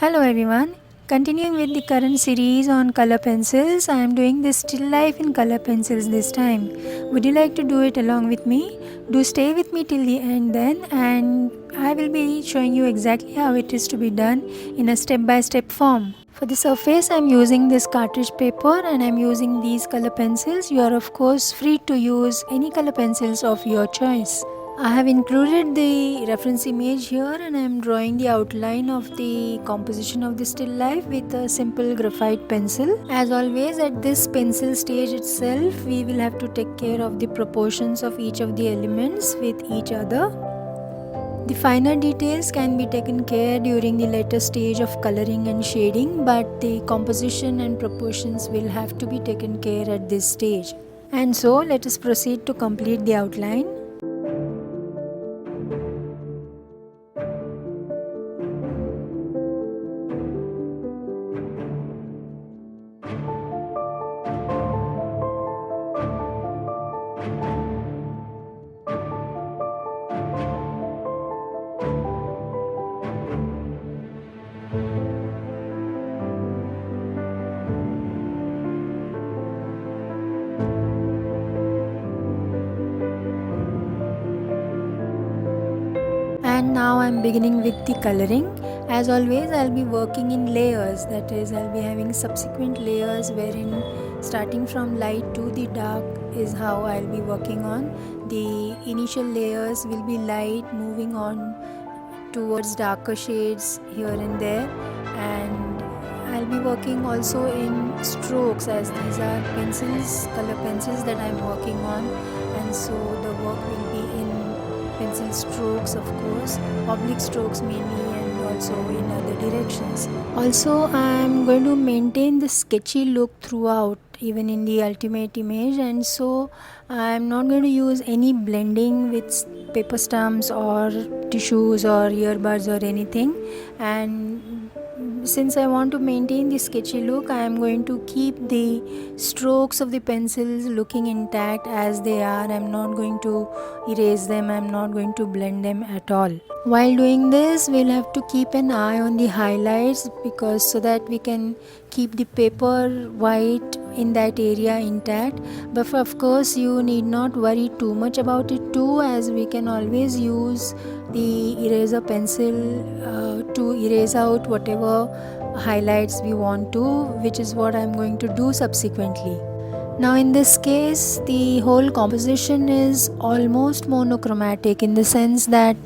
Hello everyone. Continuing with the current series on color pencils, I am doing this still life in color pencils this time. Would you like to do it along with me? Do stay with me till the end then, and I will be showing you exactly how it is to be done in a step by step form. For the surface, I am using this cartridge paper and I am using these color pencils. You are of course free to use any color pencils of your choice. I have included the reference image here and I am drawing the outline of the composition of the still life with a simple graphite pencil. As always, at this pencil stage itself, we will have to take care of the proportions of each of the elements with each other. The finer details can be taken care during the later stage of coloring and shading, but the composition and proportions will have to be taken care at this stage. And so let us proceed to complete the outline. And now I'm beginning with the coloring. As always, I'll be working in layers, that is, I'll be having subsequent layers wherein starting from light to the dark is how I'll be working on. The initial layers will be light, moving on towards darker shades here and there, and I'll be working also in strokes, as these are pencils, color pencils that I'm working on, and so the work will be in pencil strokes, of course, oblique strokes mainly, and also in other directions. Also, I'm going to maintain the sketchy look throughout, even in the ultimate image, and so I'm not going to use any blending with paper stumps or tissues or earbuds or anything. And since I want to maintain the sketchy look, I am going to keep the strokes of the pencils looking intact as they are. I am not going to erase them, I am not going to blend them at all. While doing this, we'll have to keep an eye on the highlights, because so that we can keep the paper white in that area intact. But of course, you need not worry too much about it too, as we can always use the eraser pencil to erase out whatever highlights we want to, which is what I'm going to do subsequently. Now in this case, the whole composition is almost monochromatic, in the sense that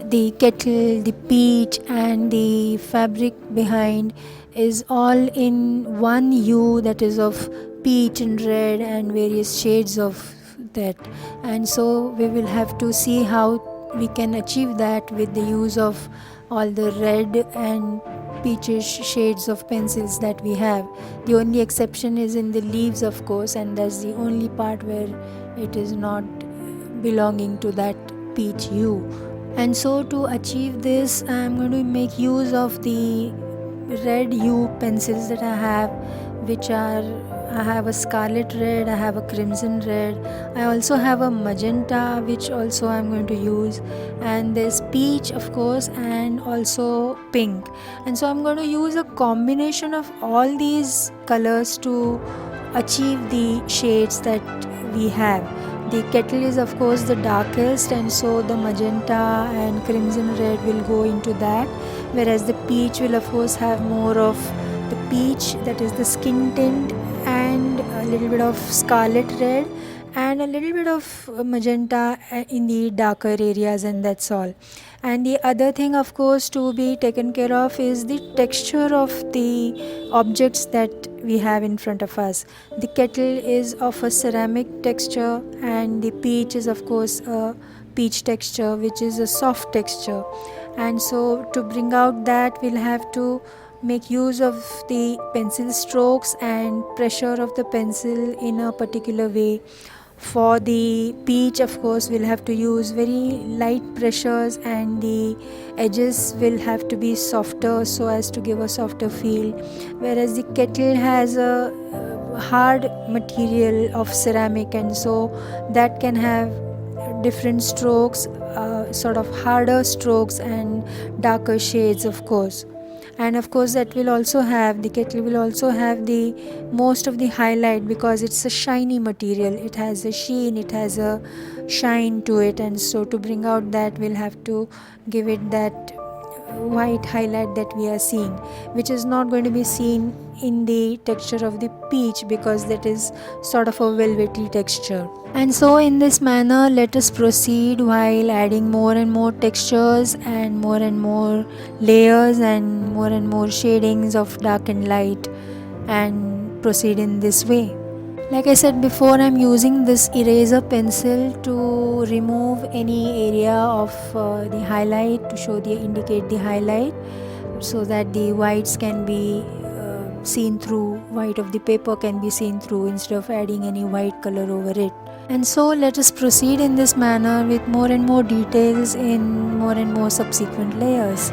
the kettle, the peach and the fabric behind is all in one hue, that is of peach and red and various shades of that. And so we will have to see how we can achieve that with the use of all the red and peachish shades of pencils that we have. The only exception is in the leaves, of course, and that's the only part where it is not belonging to that peach hue. And so to achieve this, I am going to make use of the red hue pencils that I have, which are, I have a scarlet red, I have a crimson red, I also have a magenta, which also I'm going to use, and there's peach, of course, and also pink. And so I'm going to use a combination of all these colors to achieve the shades that we have. The kettle is of course the darkest, and so the magenta and crimson red will go into that, whereas the peach will of course have more of the peach, that is the skin tint, and a little bit of scarlet red and a little bit of magenta in the darker areas, and that's all. And the other thing, of course, to be taken care of is the texture of the objects that we have in front of us. The kettle is of a ceramic texture, and the peach is of course a peach texture, which is a soft texture. And so to bring out that, we'll have to make use of the pencil strokes and pressure of the pencil in a particular way. For the peach, of course, we'll have to use very light pressures, and the edges will have to be softer so as to give a softer feel, whereas the kettle has a hard material of ceramic, and so that can have different strokes, sort of harder strokes and darker shades, of course. And of course that will also have, the kettle will also have the most of the highlight, because it's a shiny material, it has a sheen, it has a shine to it. And so to bring out that, we'll have to give it that white highlight that we are seeing, which is not going to be seen in the texture of the peach, because that is sort of a velvety texture. And so in this manner, let us proceed while adding more and more textures and more layers and more shadings of dark and light, and proceed in this way. Like I said before, I'm using this eraser pencil to remove any area of the highlight, to indicate the highlight, so that the whites can be seen through, white of the paper can be seen through, instead of adding any white color over it. And so let us proceed in this manner with more and more details in more and more subsequent layers.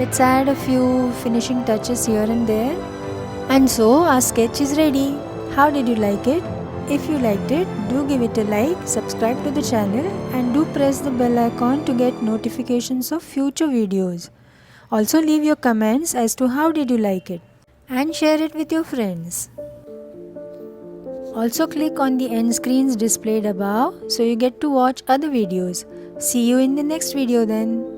Let's add a few finishing touches here and there. And so our sketch is ready. How did you like it? If you liked it, do give it a like, subscribe to the channel and do press the bell icon to get notifications of future videos. Also leave your comments as to how did you like it and share it with your friends. Also click on the end screens displayed above so you get to watch other videos. See you in the next video then.